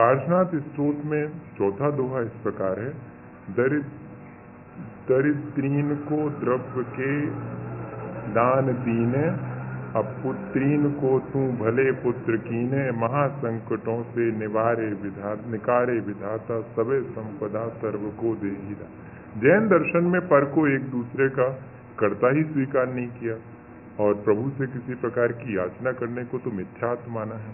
पार्श्वनाथ स्तोत्र में चौथा दोहा इस प्रकार है। दरिद्रीन को द्रव्य के दान दीने, अब पुत्रीन को तू भले पुत्र कीने, महासंकटों से निकारे विधाता, सबे संपदा सर्व को देहिदा। जैन दर्शन में पर को एक दूसरे का कर्ता ही स्वीकार नहीं किया और प्रभु से किसी प्रकार की याचना करने को तो मिथ्यात्व माना है।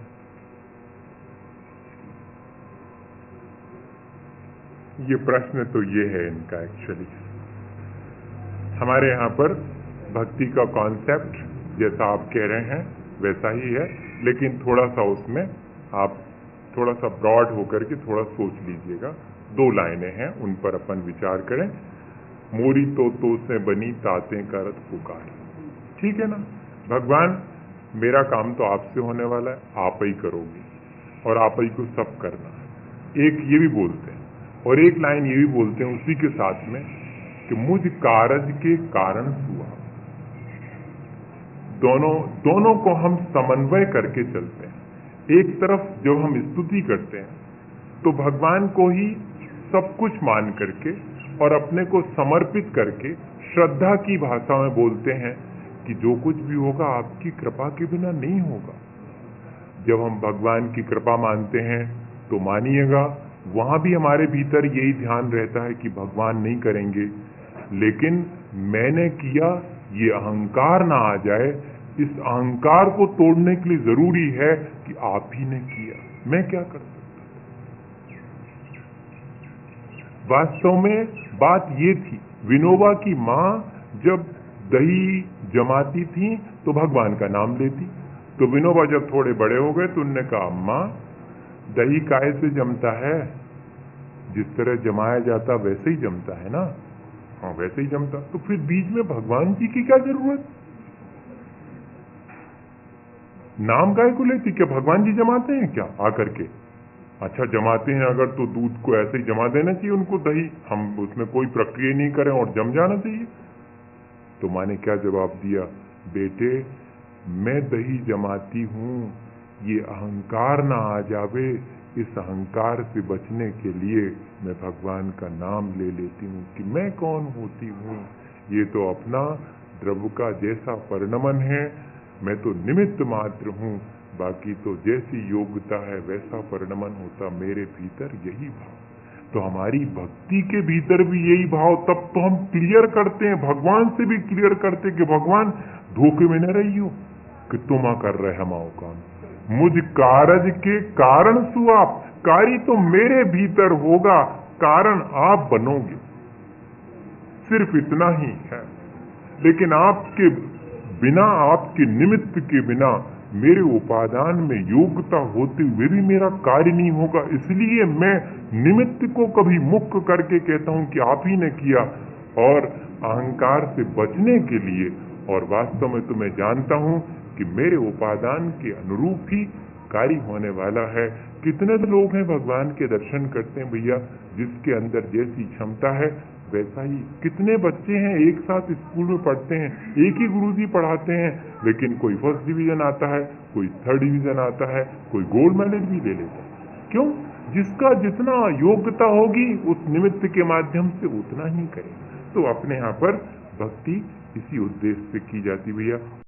ये प्रश्न तो ये है इनका एक्चुअली। हमारे यहाँ पर भक्ति का कॉन्सेप्ट जैसा आप कह रहे हैं वैसा ही है, लेकिन थोड़ा सा उसमें आप थोड़ा सा ब्रॉड होकर के थोड़ा सोच लीजिएगा। 2 लाइनें हैं, उन पर अपन विचार करें। मोरी तो से बनी ताते करत पुकार। ठीक है ना, भगवान मेरा काम तो आपसे होने वाला है, आप ही करोगे और आप ही को सब करना है। एक ये भी बोलते हैं और एक लाइन ये भी बोलते हैं उसी के साथ में कि मुझ कारज के कारण हुआ। दोनों को हम समन्वय करके चलते हैं। एक तरफ जब हम स्तुति करते हैं तो भगवान को ही सब कुछ मान करके और अपने को समर्पित करके श्रद्धा की भाषा में बोलते हैं कि जो कुछ भी होगा आपकी कृपा के बिना नहीं होगा। जब हम भगवान की कृपा मानते हैं तो मानिएगा वहां भी हमारे भीतर यही ध्यान रहता है कि भगवान नहीं करेंगे, लेकिन मैंने किया ये अहंकार ना आ जाए। इस अहंकार को तोड़ने के लिए जरूरी है कि आप ही ने किया, मैं क्या कर सकता। वास्तव में बात ये थी, विनोबा की माँ जब दही जमाती थी तो भगवान का नाम लेती। तो विनोबा जब थोड़े बड़े हो गए तो उनने कहा अम्मा दही काहे से जमता है, जिस तरह जमाया जाता वैसे ही जमता है ना। हाँ वैसे ही जमता, तो फिर बीच में भगवान जी की क्या जरूरत, नाम काहे को लेती, क्या भगवान जी जमाते हैं क्या आकर के? अच्छा जमाते हैं अगर तो दूध को ऐसे ही जमा देना चाहिए उनको दही, हम उसमें कोई प्रक्रिया नहीं करें और जम जाना चाहिए। तो माँ ने क्या जवाब दिया, बेटे मैं दही जमाती हूँ, ये अहंकार ना आ जावे, इस अहंकार से बचने के लिए मैं भगवान का नाम ले लेती हूँ कि मैं कौन होती हूँ। ये तो अपना द्रव्य का जैसा परिणमन है, मैं तो निमित्त मात्र हूँ, बाकी तो जैसी योग्यता है वैसा परिणमन होता मेरे भीतर, यही भाव। तो हमारी भक्ति के भीतर भी यही भाव, तब तो हम क्लियर करते हैं, भगवान से भी क्लियर करते कि भगवान धोखे में न रही हो कि तुम कर रहे हमाओ काम। मुझ कारज के कारण सु आप, कार्य तो मेरे भीतर होगा, कारण आप बनोगे, सिर्फ इतना ही है। लेकिन आपके बिना, आपके निमित्त के बिना मेरे उपादान में योग्यता होते हुए भी मेरा कार्य नहीं होगा। इसलिए मैं निमित्त को कभी मुक्त करके कहता हूं कि आप ही ने किया, और अहंकार से बचने के लिए, और वास्तव में तो मैं जानता हूं कि मेरे उपादान के अनुरूप ही कार्य होने वाला है। कितने लोग हैं भगवान के दर्शन करते हैं भैया, जिसके अंदर जैसी क्षमता है वैसा ही। कितने बच्चे हैं एक साथ स्कूल में पढ़ते हैं, एक ही गुरुजी पढ़ाते हैं, लेकिन कोई फर्स्ट डिवीजन आता है, कोई थर्ड डिवीजन आता है, कोई गोल्ड मेडल भी ले लेता है। क्यों? जिसका जितना योग्यता होगी उस निमित्त के माध्यम से उतना ही करेगा। तो अपने यहाँ पर भक्ति इसी उद्देश्य से की जाती भैया।